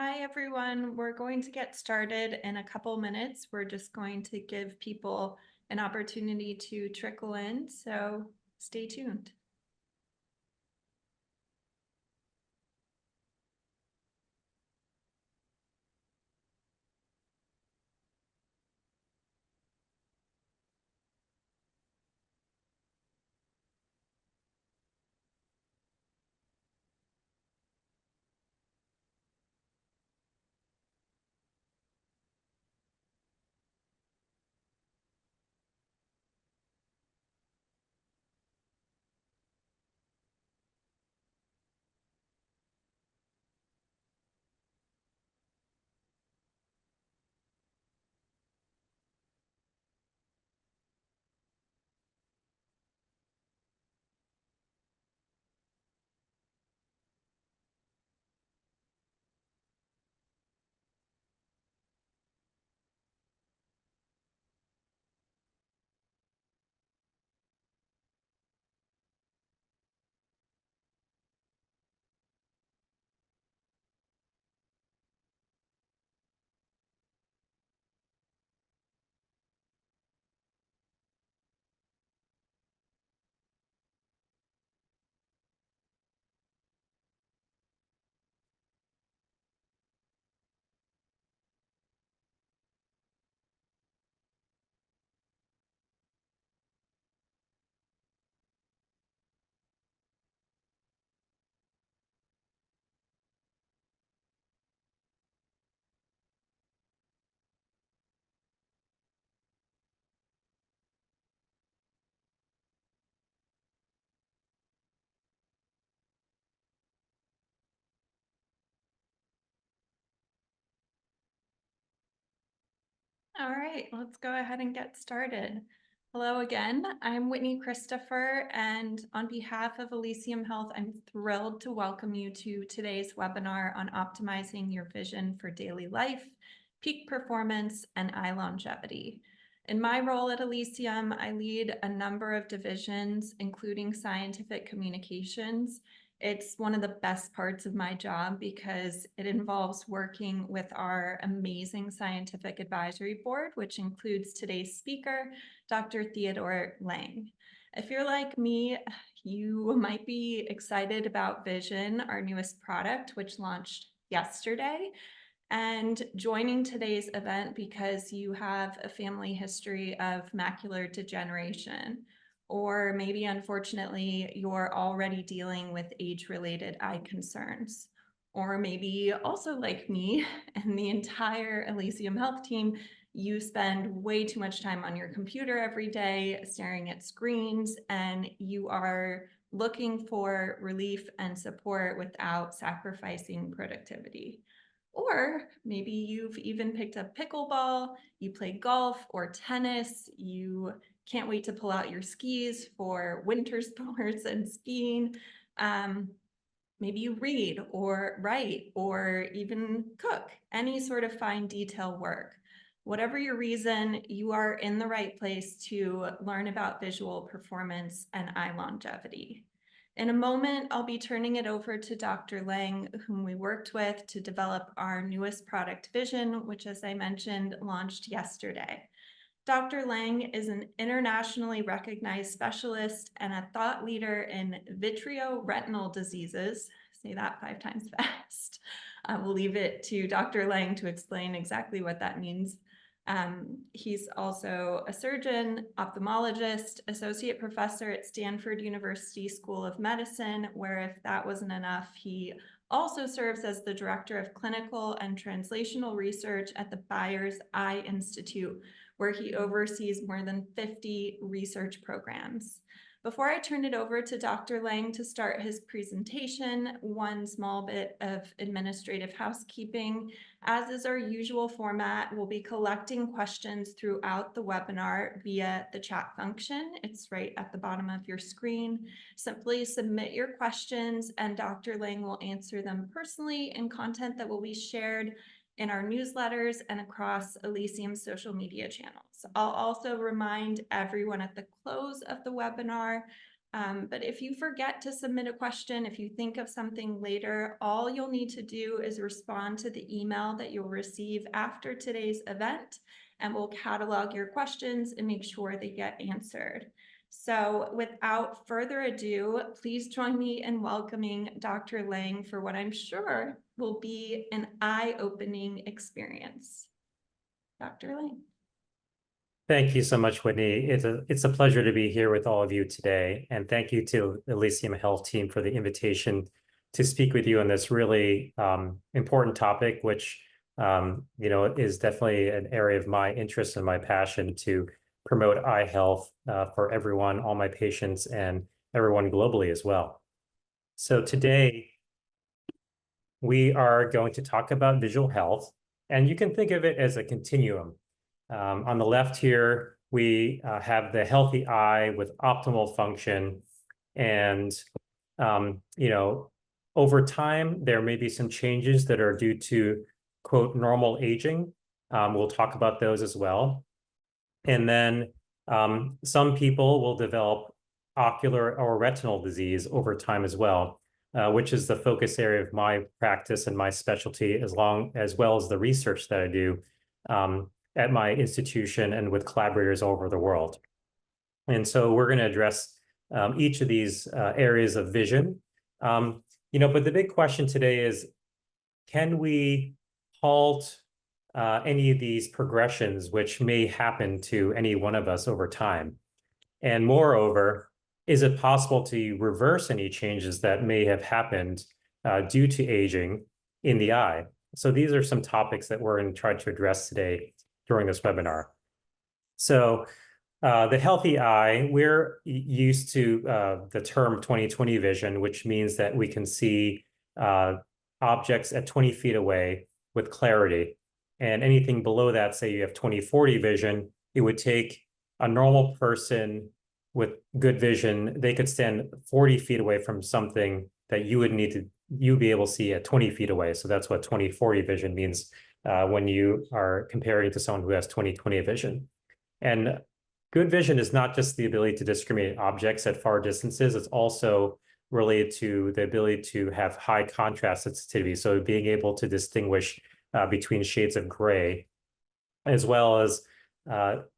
Hi, everyone. We're going to get started in a couple minutes. We're just going to give people an opportunity to trickle in, so stay tuned. All right, let's go ahead and get started. Hello again, I'm Whitney Christopher, and on behalf of Elysium Health, I'm thrilled to welcome you to today's webinar on optimizing your vision for daily life, peak performance, and eye longevity. In my role at Elysium, I lead a number of divisions, including scientific communications. It's one of the best parts of my job because it involves working with our amazing scientific advisory board, which includes today's speaker, Dr. Theodore Leng. If you're like me, you might be excited about Vision, our newest product, which launched yesterday, and joining today's event because you have a family history of macular degeneration, or maybe unfortunately you're already dealing with age-related eye concerns. Or maybe also like me and the entire Elysium Health team, you spend way too much time on your computer every day staring at screens, and you are looking for relief and support without sacrificing productivity. Or maybe you've even picked up pickleball, you play golf or tennis, you can't wait to pull out your skis for winter sports and skiing. Maybe you read or write or even cook, any sort of fine detail work. Whatever your reason, you are in the right place to learn about visual performance and eye longevity. In a moment, I'll be turning it over to Dr. Leng, whom we worked with to develop our newest product, Vision, which, as I mentioned, launched yesterday. Dr. Leng is an internationally recognized specialist and a thought leader in vitreoretinal diseases. Say that 5 times fast. We'll leave it to Dr. Leng to explain exactly what that means. He's also a surgeon, ophthalmologist, associate professor at Stanford University School of Medicine, where if that wasn't enough, he also serves as the director of clinical and translational research at the Byers Eye Institute, where he oversees more than 50 research programs. Before I turn it over to Dr. Leng to start his presentation, one small bit of administrative housekeeping. As is our usual format, we'll be collecting questions throughout the webinar via the chat function. It's right at the bottom of your screen. Simply submit your questions and Dr. Leng will answer them personally in content that will be shared in our newsletters and across Elysium's social media channels. I'll also remind everyone at the close of the webinar But if you forget to submit a question, if you think of something later, all you'll need to do is respond to the email that you'll receive after today's event, and we'll catalog your questions and make sure they get answered. So without further ado, please join me in welcoming Dr. Leng for what I'm sure will be an eye-opening experience. Dr. Leng. Thank you so much, Whitney. It's a pleasure to be here with all of you today. And thank you to the Elysium Health team for the invitation to speak with you on this really important topic, which is definitely an area of my interest and my passion to promote eye health for everyone, all my patients, and everyone globally as well. So today, we are going to talk about visual health, and you can think of it as a continuum. On the left here, we have the healthy eye with optimal function. And, over time, there may be some changes that are due to, quote, normal aging. We'll talk about those as well. And then some people will develop ocular or retinal disease over time as well, which is the focus area of my practice and my specialty, as well as the research that I do at my institution and with collaborators all over the world. And so we're going to address each of these areas of vision. But the big question today is, can we halt any of these progressions which may happen to any one of us over time? And moreover, is it possible to reverse any changes that may have happened due to aging in the eye? So these are some topics that we're going to try to address today during this webinar. So the healthy eye, we're used to the term 20/20 vision, which means that we can see objects at 20 feet away with clarity. And anything below that, say you have 20/40 vision, it would take a normal person with good vision, they could stand 40 feet away from something that you'd be able to see at 20 feet away. So that's what 20/40 vision means when you are comparing to someone who has 20/20 vision. And good vision is not just the ability to discriminate objects at far distances, it's also related to the ability to have high contrast sensitivity. So being able to distinguish between shades of gray, as well as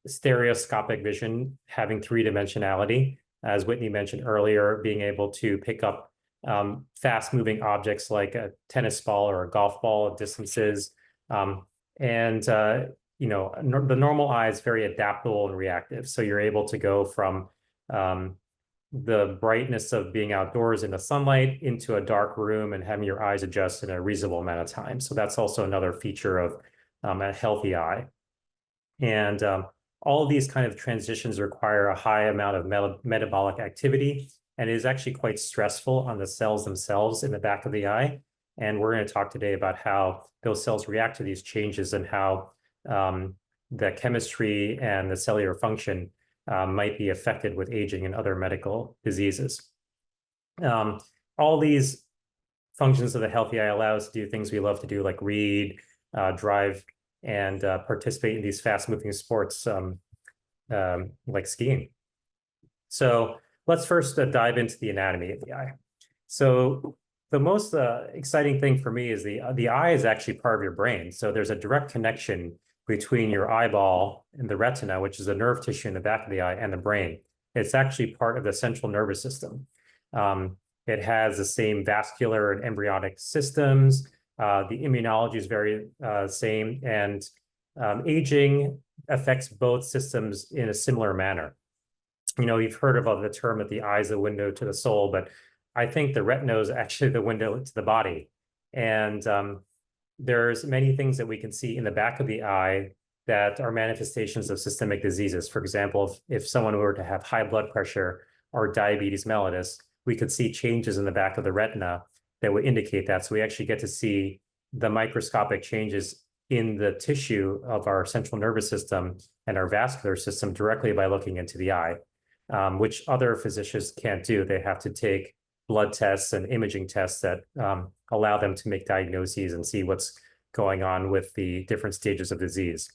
stereoscopic vision, having three-dimensionality, as Whitney mentioned earlier, being able to pick up fast-moving objects like a tennis ball or a golf ball at distances. The normal eye is very adaptable and reactive. So you're able to go from the brightness of being outdoors in the sunlight into a dark room and having your eyes adjust in a reasonable amount of time. So that's also another feature of a healthy eye. And all of these kind of transitions require a high amount of metabolic activity, and it is actually quite stressful on the cells themselves in the back of the eye. And we're going to talk today about how those cells react to these changes and how the chemistry and the cellular function might be affected with aging and other medical diseases. All these functions of the healthy eye allow us to do things we love to do, like read, drive, and participate in these fast-moving sports like skiing. So let's first dive into the anatomy of the eye. So the most exciting thing for me is the eye is actually part of your brain. So there's a direct connection between your eyeball and the retina, which is a nerve tissue in the back of the eye, and the brain. It's actually part of the central nervous system. It has the same vascular and embryonic systems. The immunology is very same, and aging affects both systems in a similar manner. You've heard about the term that the eye is the window to the soul, but I think the retina is actually the window to the body. And there's many things that we can see in the back of the eye that are manifestations of systemic diseases. For example, if someone were to have high blood pressure or diabetes mellitus, we could see changes in the back of the retina that would indicate that. So we actually get to see the microscopic changes in the tissue of our central nervous system and our vascular system directly by looking into the eye, which other physicians can't do. They have to take blood tests and imaging tests that allow them to make diagnoses and see what's going on with the different stages of disease.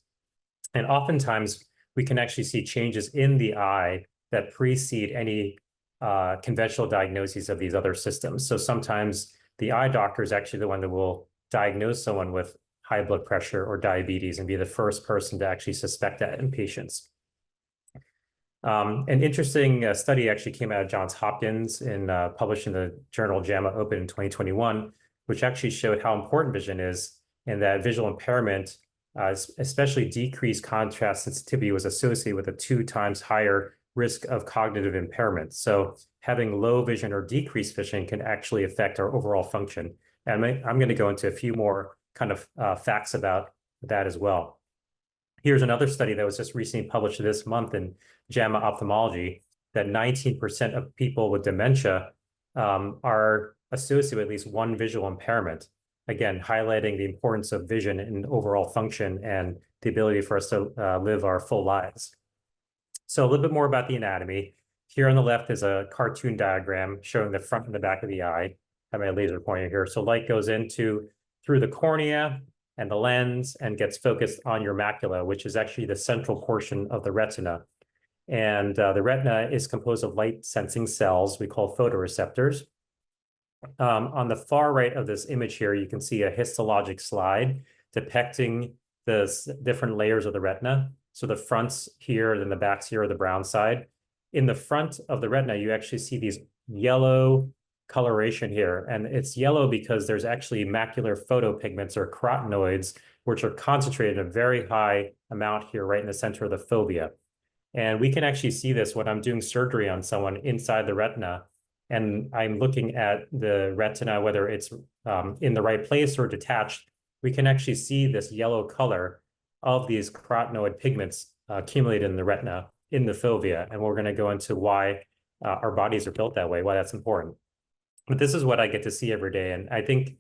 And oftentimes, we can actually see changes in the eye that precede any conventional diagnoses of these other systems. So sometimes the eye doctor is actually the one that will diagnose someone with high blood pressure or diabetes and be the first person to actually suspect that in patients. An interesting study actually came out of Johns Hopkins and published in the journal JAMA Open in 2021, which actually showed how important vision is, and that visual impairment, especially decreased contrast sensitivity, was associated with a 2 times higher risk of cognitive impairment. So having low vision or decreased vision can actually affect our overall function. And I'm going to go into a few more kind of facts about that as well. Here's another study that was just recently published this month in JAMA Ophthalmology, that 19% of people with dementia are associated with at least one visual impairment. Again, highlighting the importance of vision in overall function and the ability for us to live our full lives. So a little bit more about the anatomy. Here on the left is a cartoon diagram showing the front and the back of the eye. I have my laser pointer here. So light goes through the cornea and the lens and gets focused on your macula, which is actually the central portion of the retina. And the retina is composed of light-sensing cells we call photoreceptors. On the far right of this image here, you can see a histologic slide depicting the different layers of the retina. So the fronts here, then the backs here are the brown side. In the front of the retina, you actually see these yellow coloration here. And it's yellow because there's actually macular photopigments or carotenoids, which are concentrated in a very high amount here right in the center of the fovea. And we can actually see this when I'm doing surgery on someone inside the retina, and I'm looking at the retina, whether it's in the right place or detached. We can actually see this yellow color of these carotenoid pigments accumulated in the retina, in the fovea. And we're going to go into why our bodies are built that way, why that's important. But this is what I get to see every day. And I think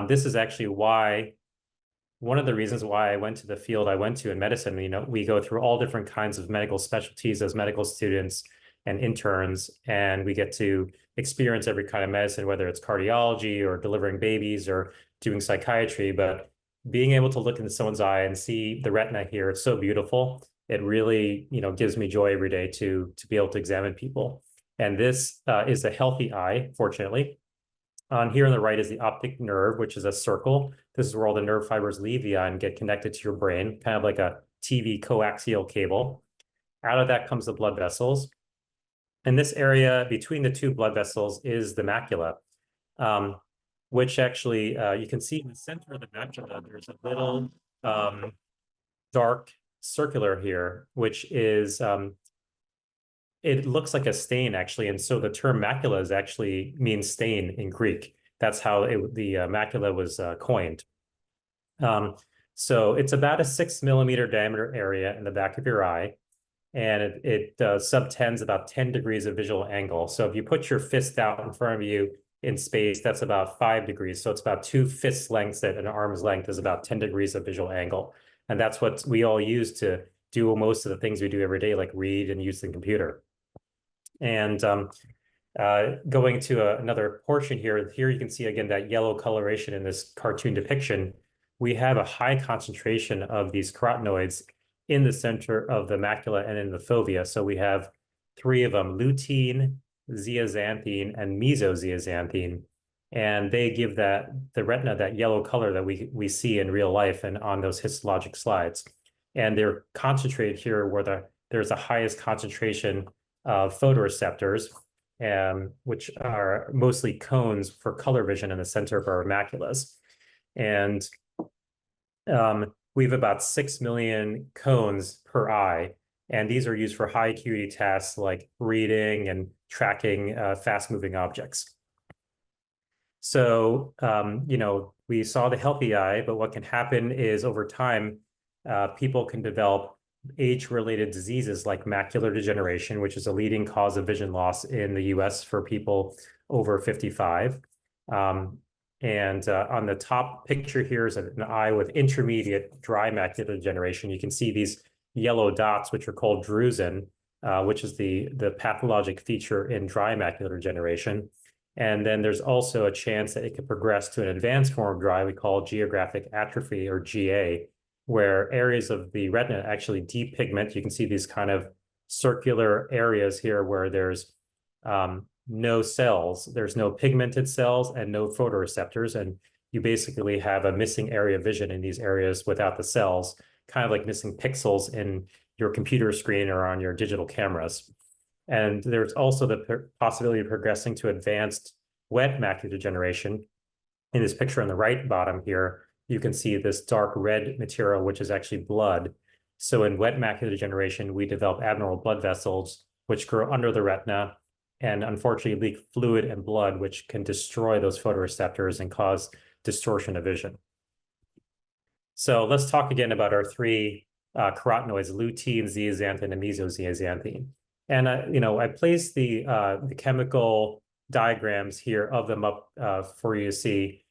this is actually one of the reasons why I went to the field I went to in medicine. You know, we go through all different kinds of medical specialties as medical students and interns, and we get to experience every kind of medicine, whether it's cardiology or delivering babies or doing psychiatry. But being able to look into someone's eye and see the retina here, it's so beautiful. It really, gives me joy every day to be able to examine people. And this is a healthy eye, fortunately. On here on the right is the optic nerve, which is a circle. This is where all the nerve fibers leave the eye and get connected to your brain, kind of like a TV coaxial cable. Out of that comes the blood vessels. And this area between the two blood vessels is the macula, which actually you can see in the center of the macula, there's a little dark circular here, which is, it looks like a stain actually. And so the term macula is actually means stain in Greek. That's how the macula was coined. So it's about a 6 millimeter diameter area in the back of your eye. And it subtends about 10 degrees of visual angle. So if you put your fist out in front of you in space, that's about 5 degrees. So it's about 2 fist lengths at an arm's length is about 10 degrees of visual angle. And that's what we all use to do most of the things we do every day, like read and use the computer. And going to another portion here you can see again that yellow coloration in this cartoon depiction. We have a high concentration of these carotenoids in the center of the macula and in the fovea. So we have 3 of them, lutein, zeaxanthine, and mesozeaxanthine. And they give the retina that yellow color that we see in real life and on those histologic slides. And they're concentrated here where there's the highest concentration of photoreceptors, which are mostly cones for color vision in the center of our maculas. And we have about 6 million cones per eye, and these are used for high acuity tasks like reading and tracking fast-moving objects. So, we saw the healthy eye, but what can happen is over time, people can develop age-related diseases like macular degeneration, which is a leading cause of vision loss in the US for people over 55. And on the top picture here is an eye with intermediate dry macular degeneration. You can see these yellow dots, which are called drusen, which is the pathologic feature in dry macular degeneration. And then there's also a chance that it could progress to an advanced form of dry we call geographic atrophy, or GA, where areas of the retina actually depigment. You can see these kind of circular areas here where there's no cells. There's no pigmented cells and no photoreceptors, and you basically have a missing area of vision in these areas without the cells, kind of like missing pixels in your computer screen or on your digital cameras. And there's also the possibility of progressing to advanced wet macular degeneration. In this picture on the right bottom here, you can see this dark red material, which is actually blood. So in wet macular degeneration, we develop abnormal blood vessels, which grow under the retina and unfortunately leak fluid and blood, which can destroy those photoreceptors and cause distortion of vision. So let's talk again about our three carotenoids: lutein, zeaxanthin, and mesozeaxanthin. And I placed the chemical diagrams here of them up for you to see.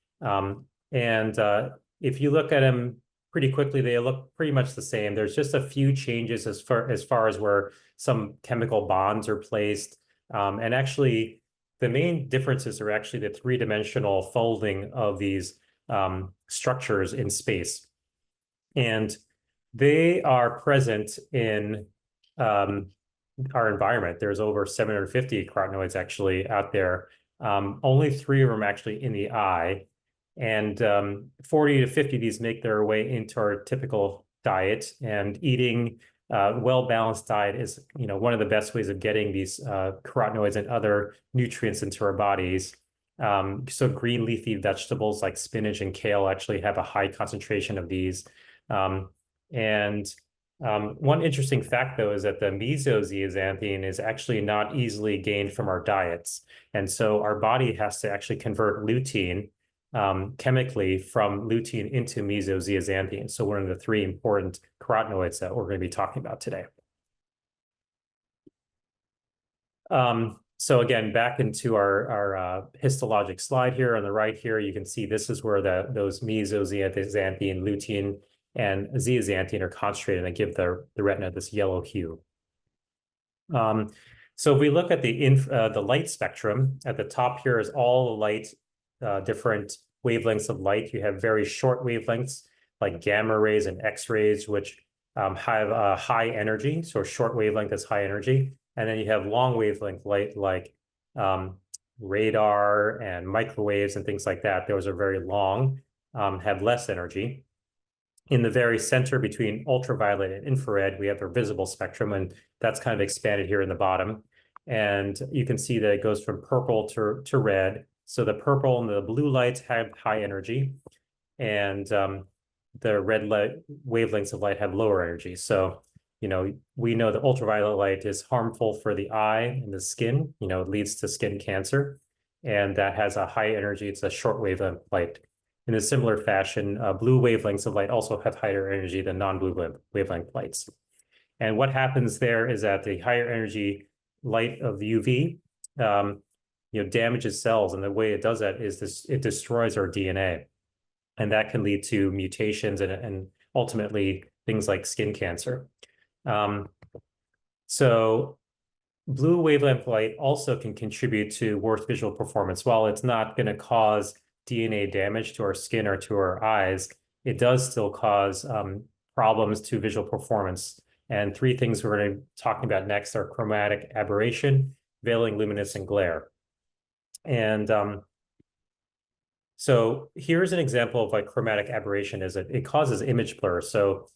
If you look at them pretty quickly, they look pretty much the same. There's just a few changes as far as where some chemical bonds are placed. And actually, the main differences are actually the three-dimensional folding of these structures in space. And they are present in our environment. There's over 750 carotenoids actually out there. Only 3 of them actually in the eye. And 40 to 50 of these make their way into our typical diet. And eating well-balanced diet is, one of the best ways of getting these carotenoids and other nutrients into our bodies. So green leafy vegetables like spinach and kale actually have a high concentration of these. One interesting fact, though, is that the mesozeaxanthin is actually not easily gained from our diets. And so our body has to actually convert lutein chemically from lutein into mesozeaxanthin. So one of the 3 important carotenoids that we're going to be talking about today. So again, back into our histologic slide here on the right here, you can see this is where those mesozeaxanthin, lutein, and zeaxanthin are concentrated and give the retina this yellow hue. So if we look at the light spectrum, at the top here is all the light, different wavelengths of light. You have very short wavelengths like gamma rays and X-rays, which have a high energy. So a short wavelength is high energy. And then you have long wavelength light like radar and microwaves and things like that. Those are very long, have less energy. In the very center between ultraviolet and infrared, we have our visible spectrum, and that's kind of expanded here in the bottom. And you can see that it goes from purple to red. So the purple and the blue lights have high energy, and the red light wavelengths of light have lower energy. So, we know that ultraviolet light is harmful for the eye and the skin. It leads to skin cancer, and that has a high energy. It's a short wavelength light. In a similar fashion, blue wavelengths of light also have higher energy than non-blue wavelength lights. And what happens there is that the higher energy light of the UV, damages cells. And the way it does that is it destroys our DNA. And that can lead to mutations and ultimately things like skin cancer. So blue wavelength light also can contribute to worse visual performance. While it's not going to cause DNA damage to our skin or to our eyes, it does still cause problems to visual performance. And 3 things we're going to be talking about next are chromatic aberration, veiling luminance, and glare. And so here's an example of chromatic aberration is it causes image blur. So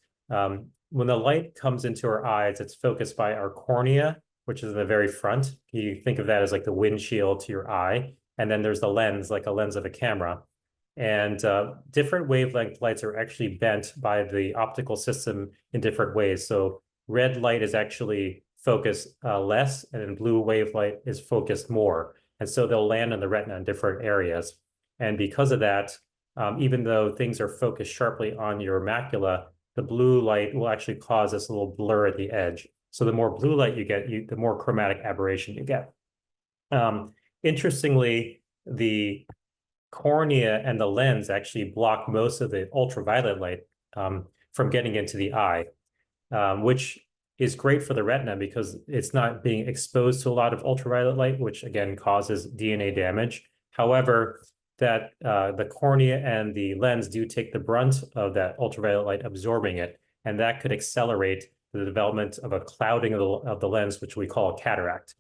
when the light comes into our eyes, it's focused by our cornea, which is in the very front. You think of that as like the windshield to your eye. And then there's the lens, like a lens of a camera. And different wavelength lights are actually bent by the optical system in different ways. So red light is actually focused less, and then blue wave light is focused more. And so they'll land on the retina in different areas. And because of that, even though things are focused sharply on your macula, the blue light will actually cause this little blur at the edge. So the more blue light you get, the more chromatic aberration you get. Interestingly, the cornea and the lens actually block most of the ultraviolet light from getting into the eye, which is great for the retina because it's not being exposed to a lot of ultraviolet light, which again causes DNA damage. However, that the cornea and the lens do take the brunt of that ultraviolet light absorbing it, and that could accelerate the development of a clouding of the lens, which we call a cataract.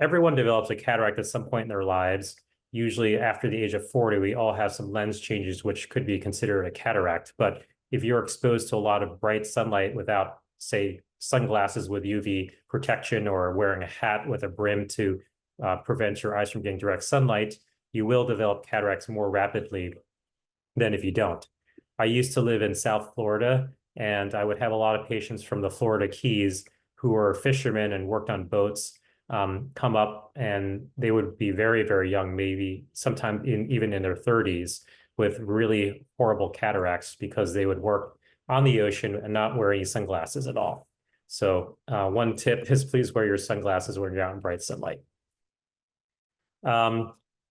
everyone develops a cataract at some point in their lives. Usually after the age of 40, we all have some lens changes, which could be considered a cataract. But if you're exposed to a lot of bright sunlight without, say, sunglasses with UV protection or wearing a hat with a brim to prevent your eyes from getting direct sunlight, you will develop cataracts more rapidly than if you don't. I used to live in South Florida, and I would have a lot of patients from the Florida Keys who were fishermen and worked on boats come up, and they would be very, very young, maybe sometime even in their 30s, with really horrible cataracts because they would work on the ocean and not wear any sunglasses at all. So one tip is please wear your sunglasses when you're out in bright sunlight.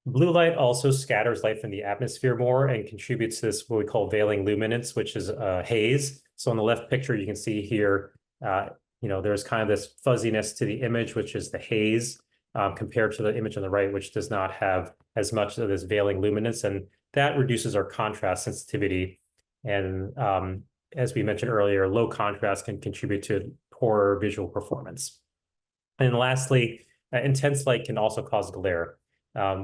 Blue light also scatters light from the atmosphere more and contributes to this, what we call veiling luminance, which is haze. So on the left picture, you can see here, there's kind of this fuzziness to the image, which is the haze, compared to the image on the right, which does not have as much of this veiling luminance. And that reduces our contrast sensitivity. And as we mentioned earlier, low contrast can contribute to poor visual performance. And lastly, intense light can also cause glare.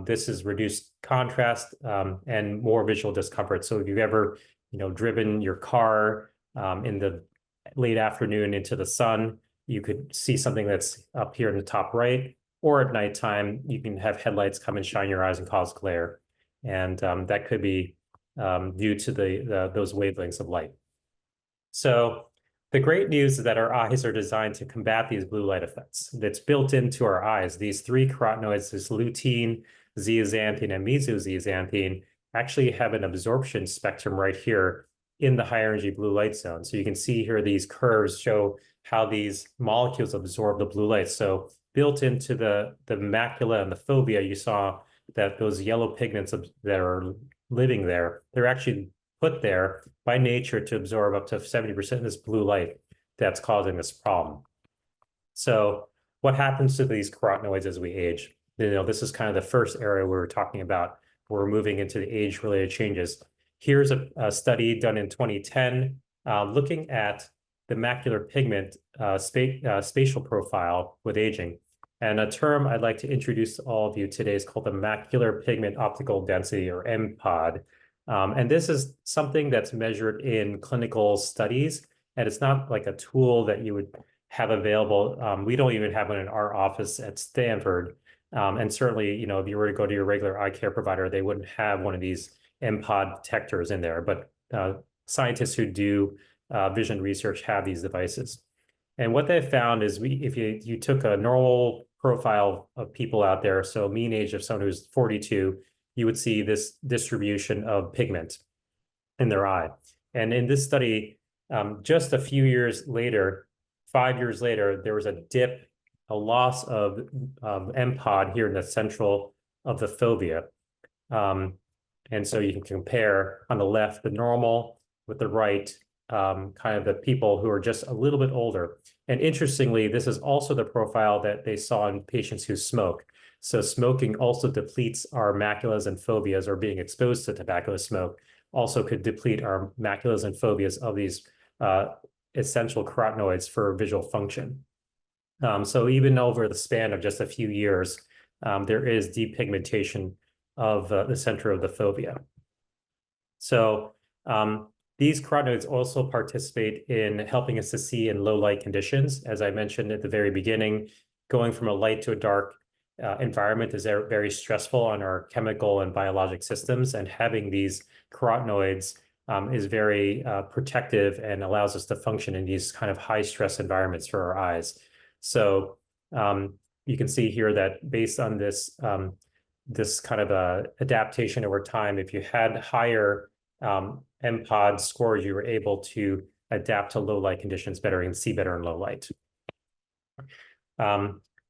This is reduced contrast and more visual discomfort. So if you've ever, driven your car in the late afternoon into the sun, you could see something that's up here in the top right, or at nighttime, you can have headlights come and shine your eyes and cause glare. And that could be due to those wavelengths of light. So the great news is that our eyes are designed to combat these blue light effects. That's built into our eyes. These three carotenoids, this lutein, zeaxanthine, and mesozeaxanthine, actually have an absorption spectrum right here in the high energy blue light zone. So you can see here these curves show how these molecules absorb the blue light. So built into the macula and the fovea, you saw that those yellow pigments that are living there, they're actually put there by nature to absorb up to 70% of this blue light that's causing this problem. So what happens to these carotenoids as we age? This is kind of the first area we were talking about. We're moving into the age-related changes. Here's a study done in 2010 looking at the macular pigment spatial profile with aging. And a term I'd like to introduce to all of you today is called the macular pigment optical density, or MPOD. And this is something that's measured in clinical studies, and it's not like a tool that you would have available. We don't even have one in our office at Stanford. And certainly, if you were to go to your regular eye care provider, they wouldn't have one of these MPOD detectors in there. But scientists who do vision research have these devices. And what they found is if you took a normal profile of people out there, so mean age of someone who's 42, you would see this distribution of pigment in their eye. And in this study, just a few years later, 5 years later, there was a dip, a loss of MPOD here in the central of the fovea. And so you can compare on the left, the normal, with the right, kind of the people who are just a little bit older. And interestingly, this is also the profile that they saw in patients who smoke. So smoking also depletes our maculas and foveas, or being exposed to tobacco smoke also could deplete our maculas and foveas of these essential carotenoids for visual function. So even over the span of just a few years, there is depigmentation of the center of the fovea. So these carotenoids also participate in helping us to see in low light conditions. As I mentioned at the very beginning, going from a light to a dark environment is very stressful on our chemical and biologic systems, and having these carotenoids is very protective and allows us to function in these kind of high stress environments for our eyes. So you can see here that based on this this kind of adaptation over time, if you had higher MPOD scores, you were able to adapt to low light conditions better and see better in low light.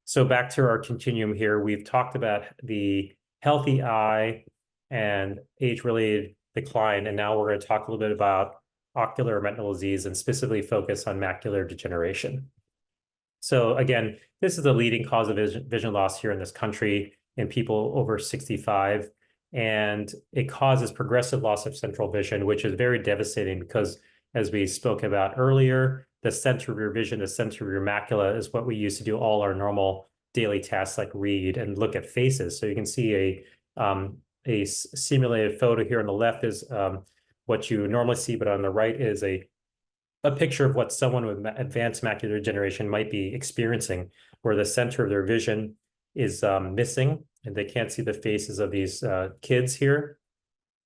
So back to our continuum here, we've talked about the healthy eye and age-related decline, and now we're going to talk a little bit about ocular retinal disease and specifically focus on macular degeneration. So again, this is the leading cause of vision loss here in this country in people over 65, and it causes progressive loss of central vision, which is very devastating because, as we spoke about earlier, the center of your vision, the center of your macula, is what we use to do all our normal daily tasks like read and look at faces. So you can see a simulated photo here on the left is what you normally see, but on the right is a picture of what someone with advanced macular degeneration might be experiencing, where the center of their vision is missing and they can't see the faces of these kids here.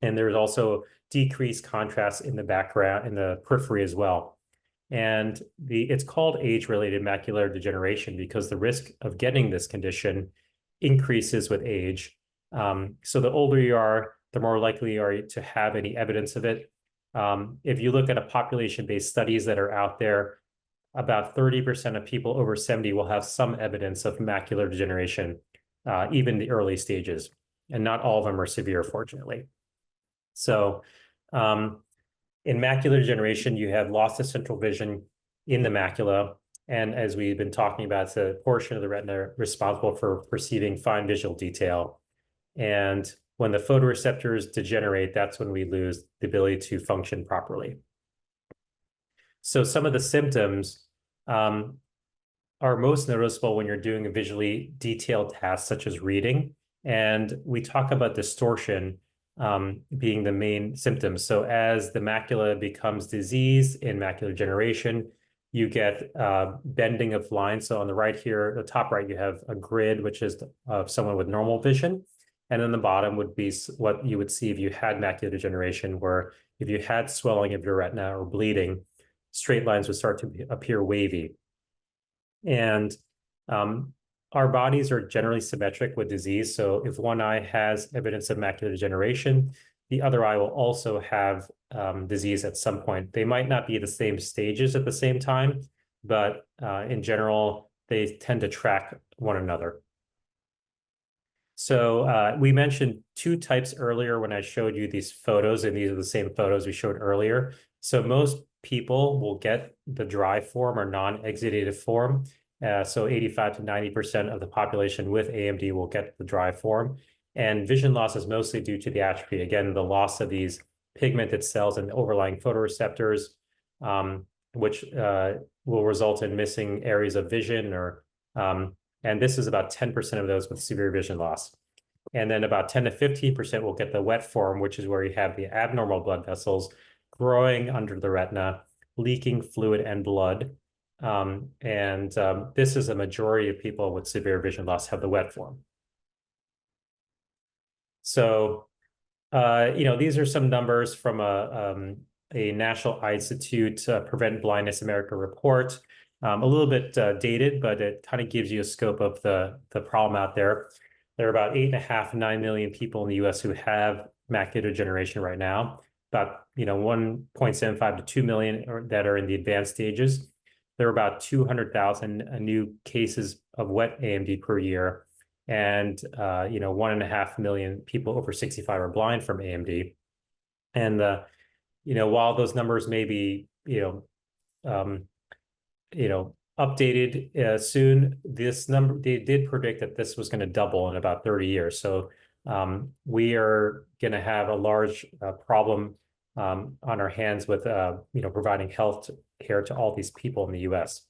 And there's also decreased contrast in the background, in the periphery as well. And it's called age-related macular degeneration because the risk of getting this condition increases with age. So the older you are, the more likely you are to have any evidence of it. If you look at a population-based studies that are out there, about 30% of people over 70 will have some evidence of macular degeneration, even the early stages. And not all of them are severe, fortunately. So in macular degeneration, you have loss of central vision in the macula. And as we've been talking about, it's a portion of the retina responsible for perceiving fine visual detail. And when the photoreceptors degenerate, that's when we lose the ability to function properly. So some of the symptoms are most noticeable when you're doing a visually detailed task, such as reading. And we talk about distortion being the main symptom. So as the macula becomes diseased in macular degeneration, you get bending of lines. So on the right here, the top right, you have a grid, which is of someone with normal vision. And then the bottom would be what you would see if you had macular degeneration, where if you had swelling of your retina or bleeding, straight lines would start to appear wavy. And our bodies are generally symmetric with disease. So if one eye has evidence of macular degeneration, the other eye will also have disease at some point. They might not be the same stages at the same time, but in general, they tend to track one another. So we mentioned two types earlier when I showed you these photos, and these are the same photos we showed earlier. So most people will get the dry form or non-exudative form. So 85 to 90% of the population with AMD will get the dry form. And vision loss is mostly due to the atrophy. Again, the loss of these pigmented cells and overlying photoreceptors, which will result in missing areas of vision, or and this is about 10% of those with severe vision loss. And then about 10 to 15% will get the wet form, which is where you have the abnormal blood vessels growing under the retina, leaking fluid and blood. This is a majority of people with severe vision loss have the wet form. So, these are some numbers from a National Eye Institute Prevent Blindness America report. A little bit dated, but it kind of gives you a scope of the problem out there. There are about 8.5 to 9 million people in the U.S. who have macular degeneration right now. About 1.75 to 2 million that are in the advanced stages. There are about 200,000 new cases of wet AMD per year, and 1.5 million people over 65 are blind from AMD. And while those numbers may be updated soon, this number, they did predict that this was going to double in about 30 years. So we are going to have a large problem on our hands with providing health care to all these people in the U.S.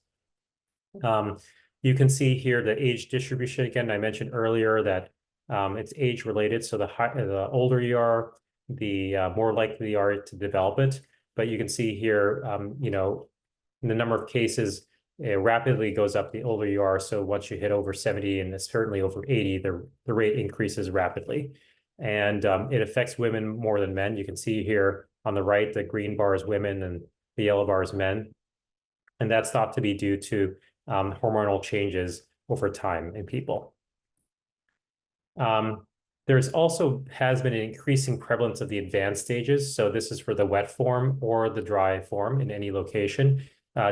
You can see here the age distribution. Again, I mentioned earlier that it's age related. So the older you are, the more likely you are to develop it. But you can see here, the number of cases rapidly goes up the older you are. So once you hit over 70 and certainly over 80, the rate increases rapidly. And it affects women more than men. You can see here on the right, the green bar is women and the yellow bar is men. And that's thought to be due to hormonal changes over time in people. There's also has been an increasing prevalence of the advanced stages. So this is for the wet form or the dry form in any location.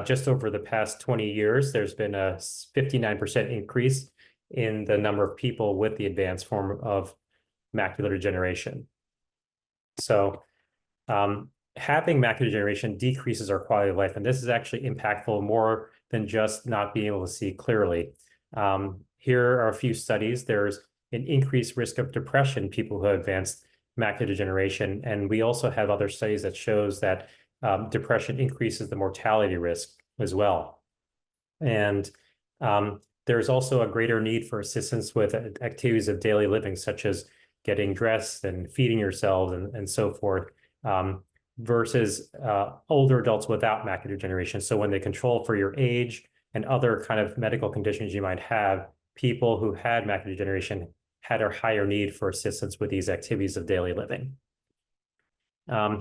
Just over the past 20 years, there's been a 59% increase in the number of people with the advanced form of macular degeneration. So having macular degeneration decreases our quality of life, and this is actually impactful more than just not being able to see clearly. Here are a few studies. There's an increased risk of depression in people who have advanced macular degeneration, and we also have other studies that shows that depression increases the mortality risk as well. And there's also a greater need for assistance with activities of daily living, such as getting dressed and feeding yourselves and so forth, versus older adults without macular degeneration. So when they control for your age and other kind of medical conditions you might have, people who had macular degeneration had a higher need for assistance with these activities of daily living.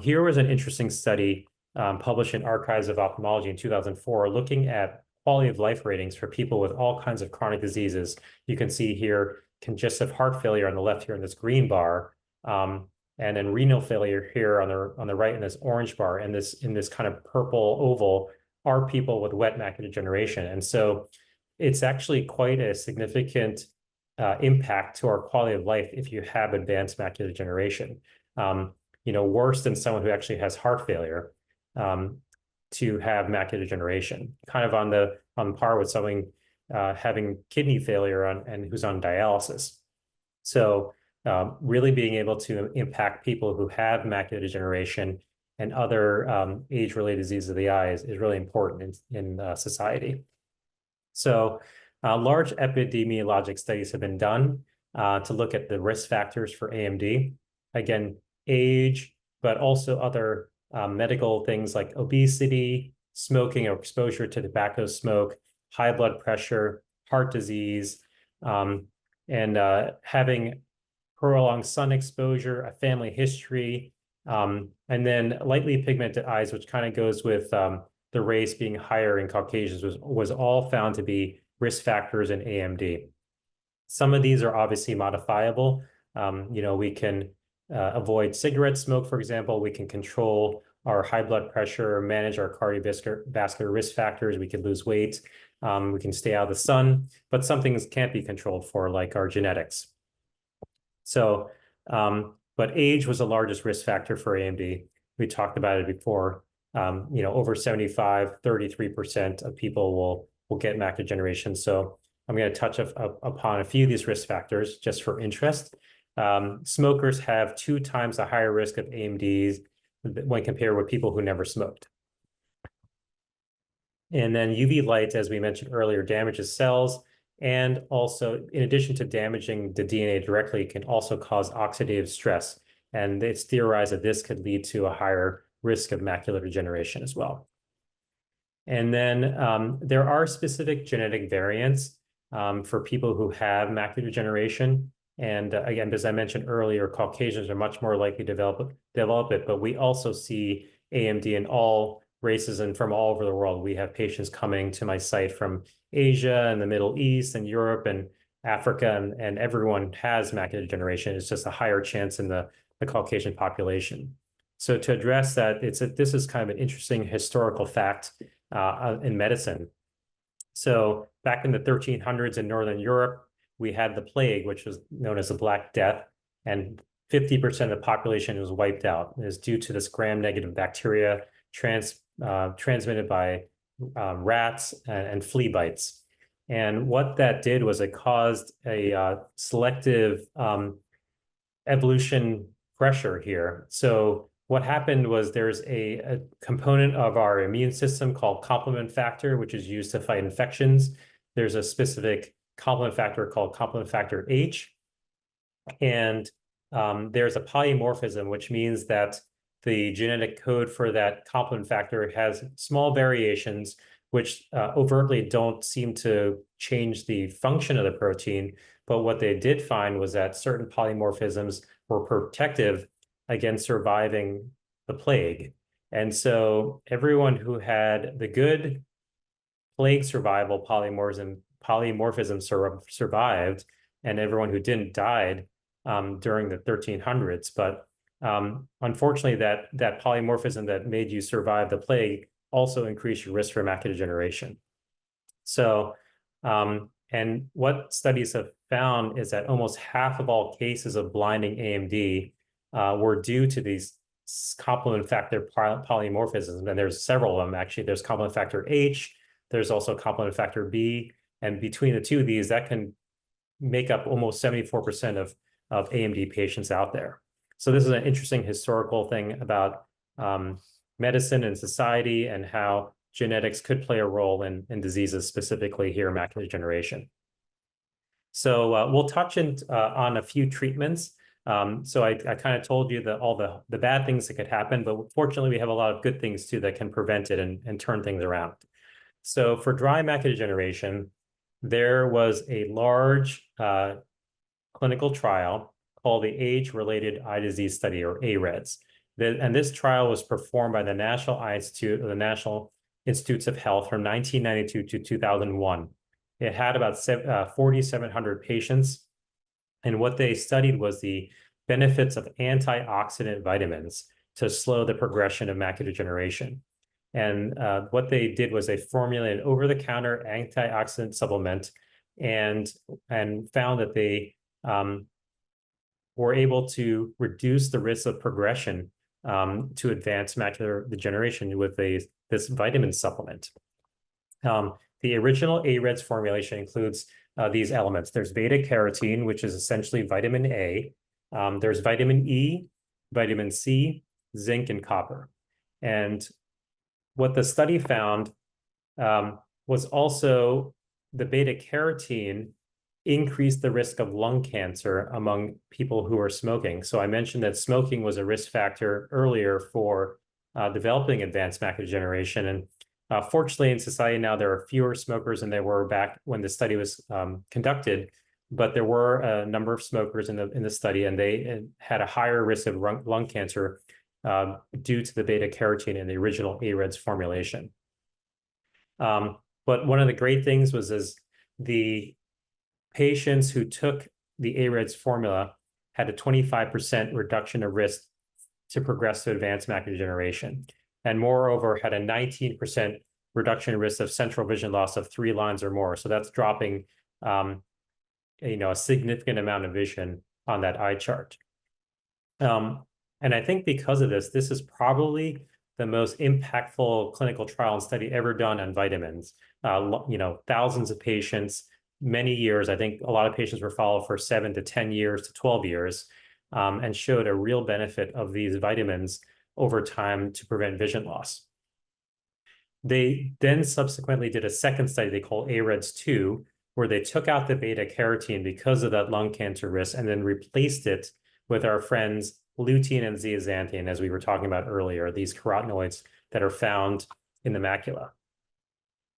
Here was an interesting study published in Archives of Ophthalmology in 2004, looking at quality of life ratings for people with all kinds of chronic diseases. You can see here congestive heart failure on the left here in this green bar, and then renal failure here on the right in this orange bar, and in this kind of purple oval are people with wet macular degeneration. And so it's actually quite a significant impact to our quality of life if you have advanced macular degeneration. Worse than someone who actually has heart failure, to have macular degeneration, kind of on par with someone having kidney failure and who's on dialysis. So really being able to impact people who have macular degeneration and other age-related diseases of the eye is really important in society. So large epidemiologic studies have been done to look at the risk factors for AMD. Again, age, but also other medical things like obesity, smoking or exposure to tobacco smoke, high blood pressure, heart disease, and having prolonged sun exposure, a family history, and then lightly pigmented eyes, which kind of goes with the race being higher in Caucasians, was all found to be risk factors in AMD. Some of these are obviously modifiable. We can avoid cigarette smoke, for example. We can control our high blood pressure, manage our cardiovascular risk factors. We can lose weight. We can stay out of the sun, but some things can't be controlled for, like our genetics. So, but age was the largest risk factor for AMD. We talked about it before. Over 75, 33% of people will get macular degeneration. So I'm going to touch upon a few of these risk factors just for interest. Smokers have 2 times the higher risk of AMDs when compared with people who never smoked. And then UV light, as we mentioned earlier, damages cells, and also, in addition to damaging the DNA directly, can also cause oxidative stress. And it's theorized that this could lead to a higher risk of macular degeneration as well. And then there are specific genetic variants for people who have macular degeneration. And again, as I mentioned earlier, Caucasians are much more likely to develop it, but we also see AMD in all races and from all over the world. We have patients coming to my site from Asia and the Middle East and Europe and Africa, and everyone has macular degeneration. It's just a higher chance in the Caucasian population. So to address that, this is kind of an interesting historical fact in medicine. So back in the 1300s in Northern Europe, we had the plague, which was known as the Black Death, and 50% of the population was wiped out. It was due to this gram-negative bacteria transmitted by rats and flea bites. And what that did was it caused a selective evolution pressure here. So what happened was there's a component of our immune system called complement factor, which is used to fight infections. There's a specific complement factor called complement factor H. And there's a polymorphism, which means that the genetic code for that complement factor has small variations, which overtly don't seem to change the function of the protein. But what they did find was that certain polymorphisms were protective against surviving the plague. And so everyone who had the good plague survival polymorphism survived, and everyone who didn't died during the 1300s. But unfortunately, that polymorphism that made you survive the plague also increased your risk for macular degeneration. So, and what studies have found is that almost half of all cases of blinding AMD were due to these complement factor polymorphisms. And there's several of them, actually. There's complement factor H, there's also complement factor B, and between the two of these, that can make up almost 74% of AMD patients out there. So this is an interesting historical thing about medicine and society and how genetics could play a role in diseases, specifically here, macular degeneration. So we'll touch on a few treatments. So I kind of told you that all the bad things that could happen, but fortunately we have a lot of good things too that can prevent it and turn things around. So for dry macular degeneration, there was a large clinical trial called the Age-Related Eye Disease Study, or AREDS. And this trial was performed by the National Eye Institute, or the National Institutes of Health, from 1992 to 2001. It had about 4,700 patients. And what they studied was the benefits of antioxidant vitamins to slow the progression of macular degeneration. And what they did was they formulated an over-the-counter antioxidant supplement and found that they were able to reduce the risk of progression to advanced macular degeneration with this vitamin supplement. The original AREDS formulation includes these elements. There's beta carotene, which is essentially vitamin A. There's vitamin E, vitamin C, zinc, and copper. And what the study found was also the beta carotene increased the risk of lung cancer among people who are smoking. So I mentioned that smoking was a risk factor earlier for developing advanced macular degeneration. And fortunately, in society now, there are fewer smokers than there were back when the study was conducted. But there were a number of smokers in the study, and they had a higher risk of lung cancer due to the beta carotene in the original AREDS formulation. But one of the great things was the patients who took the AREDS formula had a 25% reduction of risk to progress to advanced macular degeneration, and moreover had a 19% reduction in risk of central vision loss of 3 lines or more. So that's dropping a significant amount of vision on that eye chart. And I think because of this, this is probably the most impactful clinical trial and study ever done on vitamins. Thousands of patients, many years. I think a lot of patients were followed for 7 to 10 years to 12 years, and showed a real benefit of these vitamins over time to prevent vision loss. They then subsequently did a second study they call AREDS 2, where they took out the beta carotene because of that lung cancer risk and then replaced it with our friends lutein and zeaxanthin, as we were talking about earlier, these carotenoids that are found in the macula.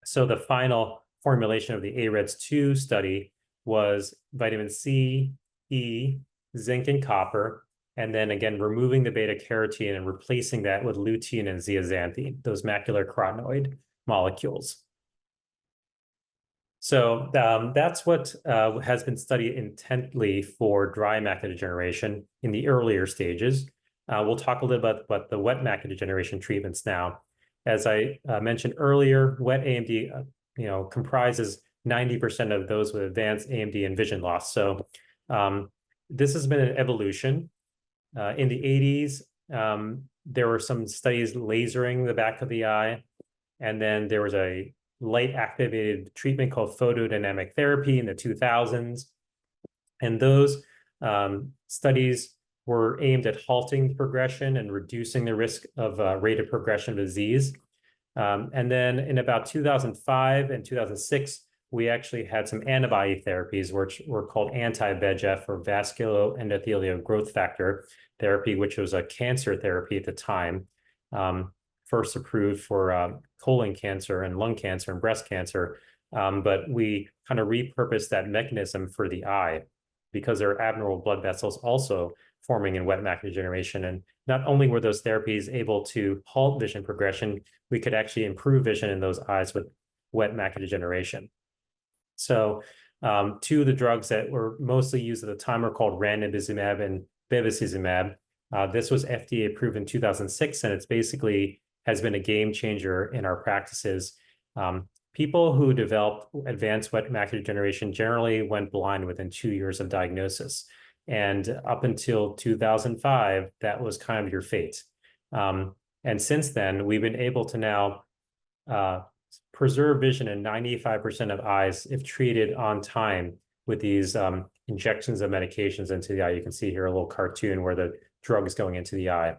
So the final formulation of the AREDS 2 study was vitamin C, E, zinc, and copper, and then again, removing the beta carotene and replacing that with lutein and zeaxanthin, those macular carotenoid molecules. So that's what has been studied intently for dry macular degeneration in the earlier stages. We'll talk a little bit about the wet macular degeneration treatments now. As I mentioned earlier, wet AMD comprises 90% of those with advanced AMD and vision loss. So this has been an evolution. In the 80s, there were some studies lasering the back of the eye, and then there was a light-activated treatment called photodynamic therapy in the 2000s. And those studies were aimed at halting the progression and reducing the risk of rate of progression of disease. And then in about 2005 and 2006, we actually had some antibody therapies, which were called anti-VEGF, or vascular endothelial growth factor therapy, which was a cancer therapy at the time, first approved for colon cancer and lung cancer and breast cancer. But we kind of repurposed that mechanism for the eye because there are abnormal blood vessels also forming in wet macular degeneration. And not only were those therapies able to halt vision progression, we could actually improve vision in those eyes with wet macular degeneration. So 2 of the drugs that were mostly used at the time were called ranibizumab and bevacizumab. This was FDA approved in 2006, and it's basically has been a game changer in our practices. People who developed advanced wet macular degeneration generally went blind within 2 years of diagnosis. And up until 2005, that was kind of your fate. And since then, we've been able to now preserve vision in 95% of eyes if treated on time with these injections of medications into the eye. You can see here a little cartoon where the drug is going into the eye.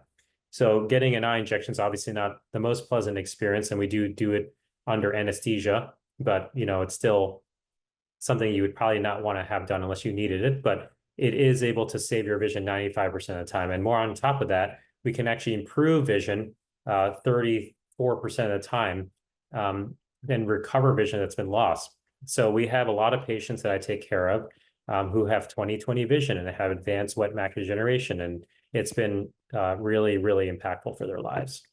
So getting an eye injection is obviously not the most pleasant experience, and we do it under anesthesia, but it's still something you would probably not want to have done unless you needed it, but it is able to save your vision 95% of the time. And more on top of that, we can actually improve vision 34% of the time, and recover vision that's been lost. So we have a lot of patients that I take care of who have 20/20 vision and have advanced wet macular degeneration, and it's been really, really impactful for their lives.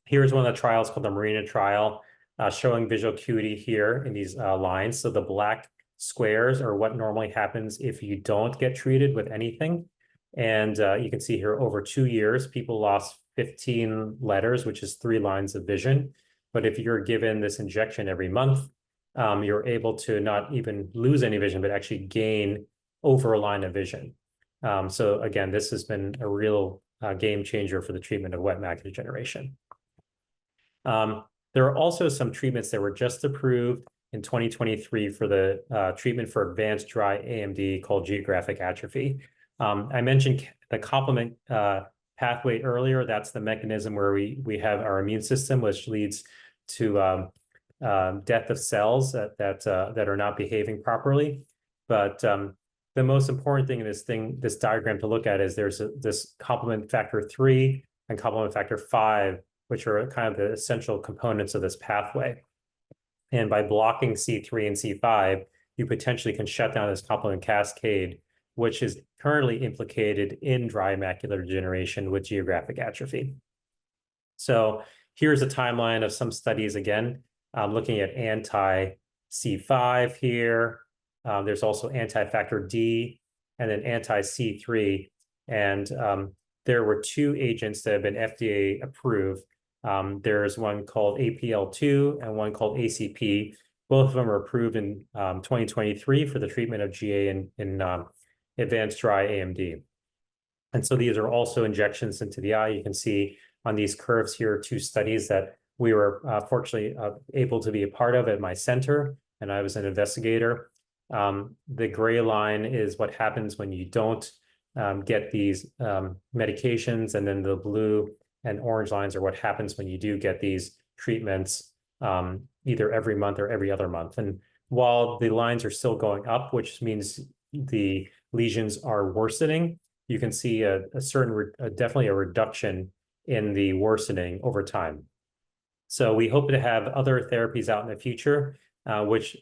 Here's one of the trials called the Marina trial, showing visual acuity here in these lines. So the black squares are what normally happens if you don't get treated with anything. And you can see here over 2 years, people lost 15 letters, which is 3 lines of vision. But if you're given this injection every month, you're able to not even lose any vision, but actually gain over a line of vision. So again, this has been a real game changer for the treatment of wet macular degeneration. There are also some treatments that were just approved in 2023 for the treatment for advanced dry AMD called geographic atrophy. I mentioned the complement pathway earlier. That's the mechanism where we have our immune system, which leads to death of cells that are not behaving properly. But the most important thing in this diagram to look at is there's this complement factor 3 and complement factor 5, which are kind of the essential components of this pathway. And by blocking C3 and C5, you potentially can shut down this complement cascade, which is currently implicated in dry macular degeneration with geographic atrophy. So here's a timeline of some studies again, looking at anti-C5 here. There's also anti-factor D and then anti-C3. And there were 2 agents that have been FDA approved. There's one called APL2 and one called ACP. Both of them are approved in 2023 for the treatment of GA in advanced dry AMD. And so these are also injections into the eye. You can see on these curves here 2 studies that we were fortunately able to be a part of at my center, and I was an investigator. The gray line is what happens when you don't get these medications, and then the blue and orange lines are what happens when you do get these treatments either every month or every other month. And while the lines are still going up, which means the lesions are worsening, you can see definitely a reduction in the worsening over time. So we hope to have other therapies out in the future, which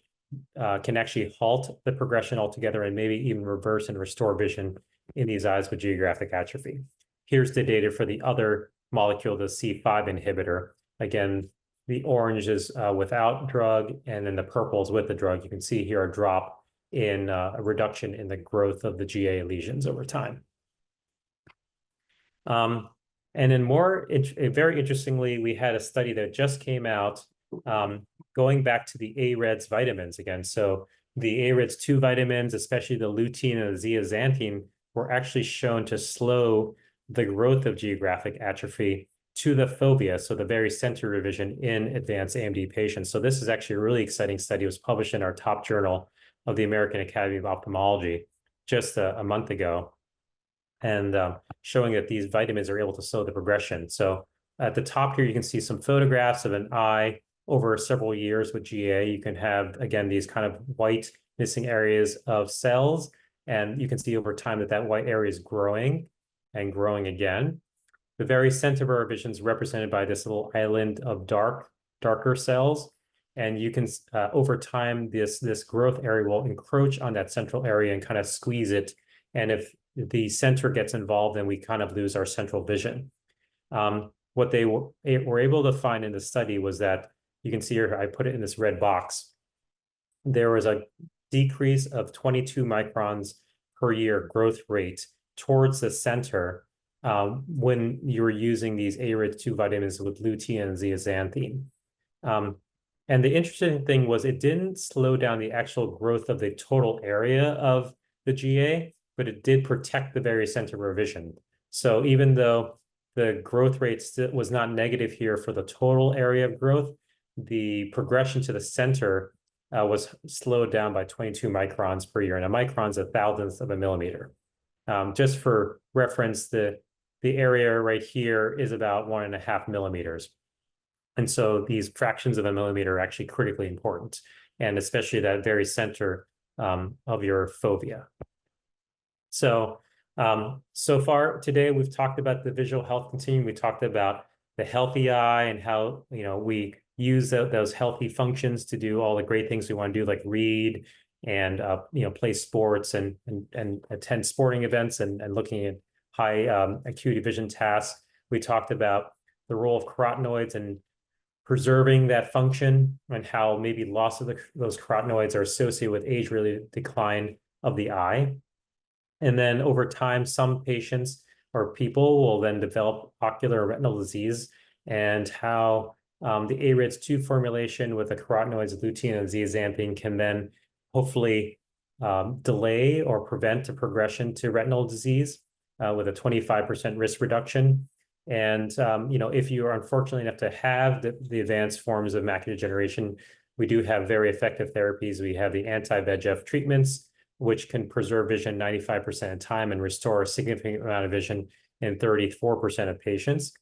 can actually halt the progression altogether and maybe even reverse and restore vision in these eyes with geographic atrophy. Here's the data for the other molecule, the C5 inhibitor. Again, the orange is without drug, and then the purple is with the drug. You can see here a drop in a reduction in the growth of the GA lesions over time. And then very interestingly, we had a study that just came out going back to the AREDS vitamins again. So the AREDS 2 vitamins, especially the lutein and the zeaxanthin, were actually shown to slow the growth of geographic atrophy to the fovea, so the very center of vision in advanced AMD patients. So this is actually a really exciting study. It was published in our top journal of the American Academy of Ophthalmology just a month ago, and showing that these vitamins are able to slow the progression. So at the top here, you can see some photographs of an eye over several years with GA. You can have, again, these kind of white missing areas of cells, and you can see over time that that white area is growing and growing again. The very center of our vision is represented by this little island of darker cells. And you can, over time, this growth area will encroach on that central area and kind of squeeze it. And if the center gets involved, then we kind of lose our central vision. What they were able to find in the study was that, you can see here, I put it in this red box, there was a decrease of 22 microns per year growth rate towards the center when you were using these AREDS 2 vitamins with lutein and zeaxanthin. And the interesting thing was it didn't slow down the actual growth of the total area of the GA, but it did protect the very center of our vision. So even though the growth rate was not negative here for the total area of growth, the progression to the center was slowed down by 22 microns per year, and a micron is a thousandth of a millimeter. Just for reference, the area right here is about 1.5 millimeters. And so these fractions of a millimeter are actually critically important. and especially that very center of your fovea. So, so far today, we've talked about the visual health continuum. We talked about the healthy eye and how, we use those healthy functions to do all the great things we want to do, like read and, play sports and attend sporting events and looking at high acuity vision tasks. We talked about the role of carotenoids and preserving that function and how maybe loss of those carotenoids are associated with age-related decline of the eye. And then over time, some patients or people will then develop ocular retinal disease, and how the AREDS2 formulation with the carotenoids lutein and zeaxanthin can then hopefully delay or prevent the progression to retinal disease with a 25% risk reduction. And, if you are unfortunately enough to have the advanced forms of macular degeneration, we do have very effective therapies. We have the anti-VEGF treatments, which can preserve vision 95% of the time and restore a significant amount of vision in 34% of patients.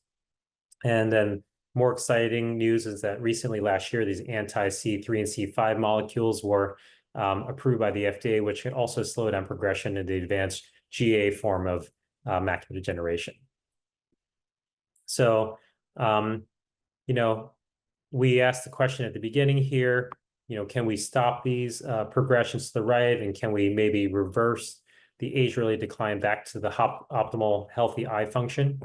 And then more exciting news is that recently last year, these anti-C3 and C5 molecules were approved by the FDA, which can also slow down progression in the advanced GA form of macular degeneration. So, we asked the question at the beginning here, can we stop these progressions to the right, and can we maybe reverse the age-related decline back to the optimal healthy eye function?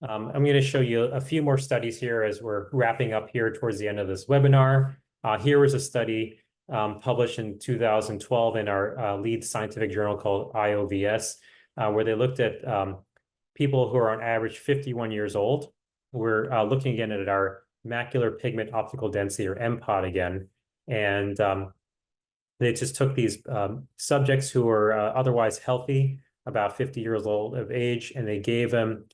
I'm going to show you a few more studies here as we're wrapping up here towards the end of this webinar. Here was a study published in 2012 in our lead scientific journal called IOVS, where they looked at people who are on average 51 years old. We're looking again at our macular pigment optical density, or MPOD again. And they just took these subjects who were otherwise healthy, about 50 years old of age, and they gave them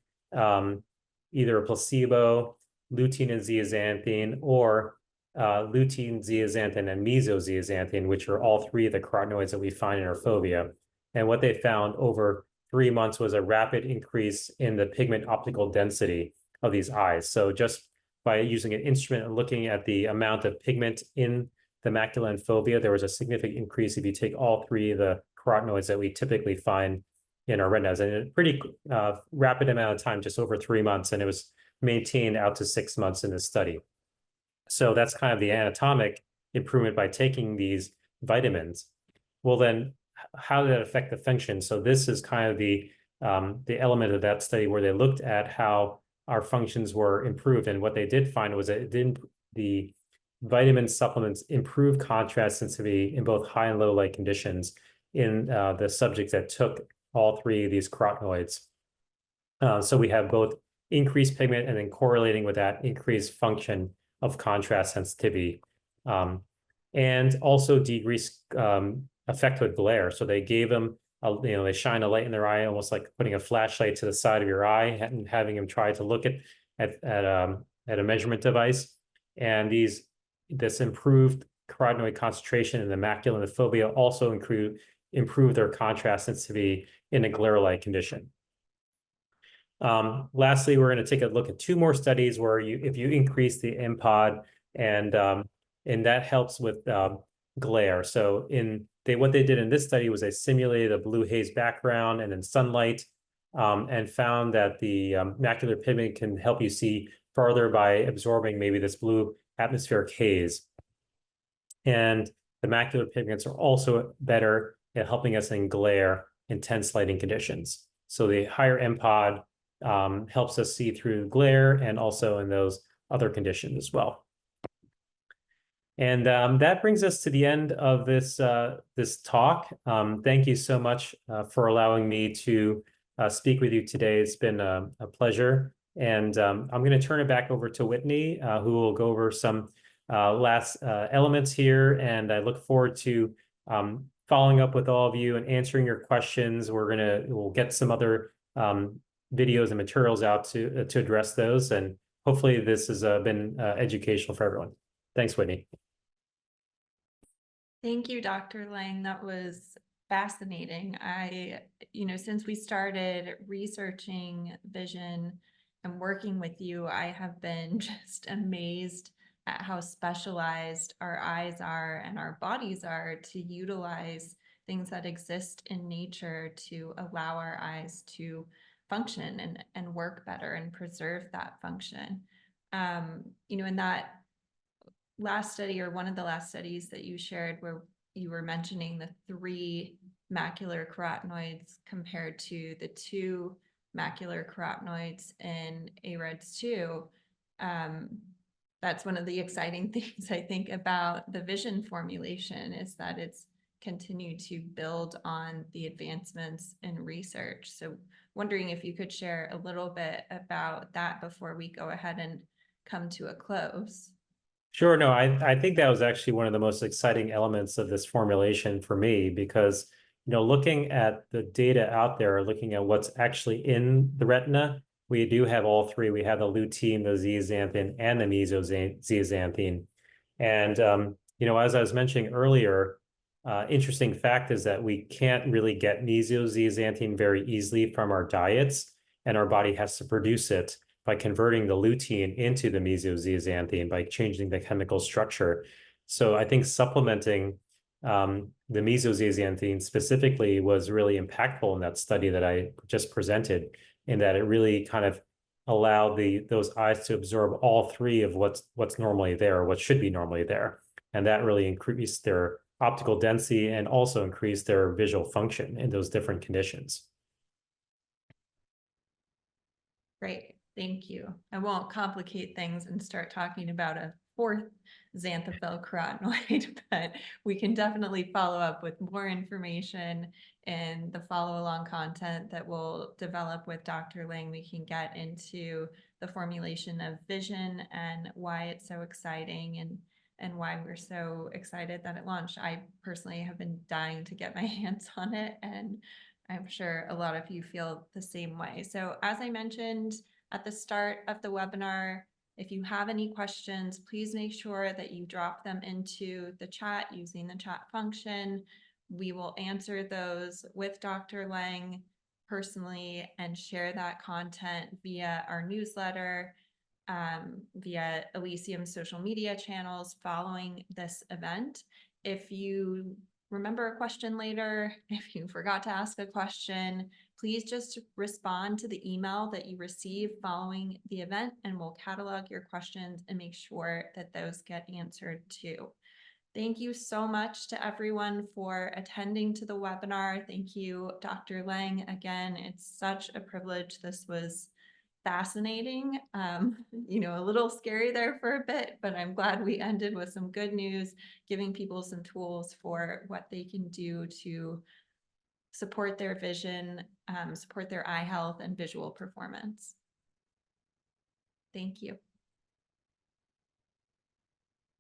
either a placebo, lutein and zeaxanthin, or lutein, zeaxanthin, and mesozeaxanthin, which are all three of the carotenoids that we find in our fovea. And what they found over 3 months was a rapid increase in the pigment optical density of these eyes. So just by using an instrument and looking at the amount of pigment in the macula and fovea, there was a significant increase if you take all three of the carotenoids that we typically find in our retinas, and in a pretty rapid amount of time, just over 3 months, and it was maintained out to 6 months in this study. So that's kind of the anatomic improvement by taking these vitamins. Well, then how did that affect the function? So this is kind of the element of that study where they looked at how our functions were improved, and what they did find was that the vitamin supplements improve contrast sensitivity in both high and low light conditions in the subjects that took all three of these carotenoids. So we have both increased pigment and then correlating with that increased function of contrast sensitivity, and also decreased effect with glare. So they gave them, they shine a light in their eye, almost like putting a flashlight to the side of your eye and having them try to look at a measurement device. And this improved carotenoid concentration in the macula and the fovea also improve their contrast sensitivity in a glare light condition. Lastly, we're going to take a look at two more studies where if you increase the MPOD and that helps with glare. So what they did in this study was they simulated a blue haze background and then sunlight, and found that the macular pigment can help you see farther by absorbing maybe this blue atmospheric haze. And the macular pigments are also better at helping us in glare, intense lighting conditions. So the higher MPOD helps us see through glare and also in those other conditions as well. And that brings us to the end of this talk. Thank you so much for allowing me to speak with you today. It's been a pleasure. And I'm going to turn it back over to Whitney, who will go over some last elements here. And I look forward to following up with all of you and answering your questions. We'll get some other videos and materials out to address those. And hopefully this has been educational for everyone. Thanks, Whitney. Thank you, Dr. Leng. That was fascinating. Since we started researching vision and working with you, I have been just amazed at how specialized our eyes are and our bodies are to utilize things that exist in nature to allow our eyes to function and work better and preserve that function. In that last study, or one of the last studies that you shared, where you were mentioning the 3 macular carotenoids compared to the 2 macular carotenoids in AREDS2, that's one of the exciting things I think about the vision formulation, is that it's continued to build on the advancements in research. So wondering if you could share a little bit about that before we go ahead and come to a close. Sure. No, I think that was actually one of the most exciting elements of this formulation for me, because, looking at the data out there, looking at what's actually in the retina, we do have all 3. We have the lutein, the zeaxanthin, and the mesozeaxanthin. And, as I was mentioning earlier, interesting fact is that we can't really get mesozeaxanthin very easily from our diets, and our body has to produce it by converting the lutein into the mesozeaxanthin by changing the chemical structure. So I think supplementing the mesozeaxanthin specifically was really impactful in that study that I just presented, in that it really kind of allowed those eyes to absorb all 3 of what's normally there, or what should be normally there. And that really increased their optical density and also increased their visual function in those different conditions. Great, thank you. I won't complicate things and start talking about a 4th xanthophyll carotenoid, but we can definitely follow up with more information in the follow-along content that we'll develop with Dr. Leng. We can get into the formulation of vision and why it's so exciting, and why we're so excited that it launched. I personally have been dying to get my hands on it, and I'm sure a lot of you feel the same way. So as I mentioned at the start of the webinar, if you have any questions, please make sure that you drop them into the chat using the chat function. We will answer those with Dr. Leng personally and share that content via our newsletter, via Elysium social media channels following this event. If you remember a question later, if you forgot to ask a question, please just respond to the email that you receive following the event, and we'll catalog your questions and make sure that those get answered too. Thank you so much to everyone for attending to the webinar. Thank you, Dr. Leng. Again, it's such a privilege. This was fascinating, a little scary there for a bit, but I'm glad we ended with some good news, giving people some tools for what they can do to support their vision, support their eye health and visual performance. Thank you.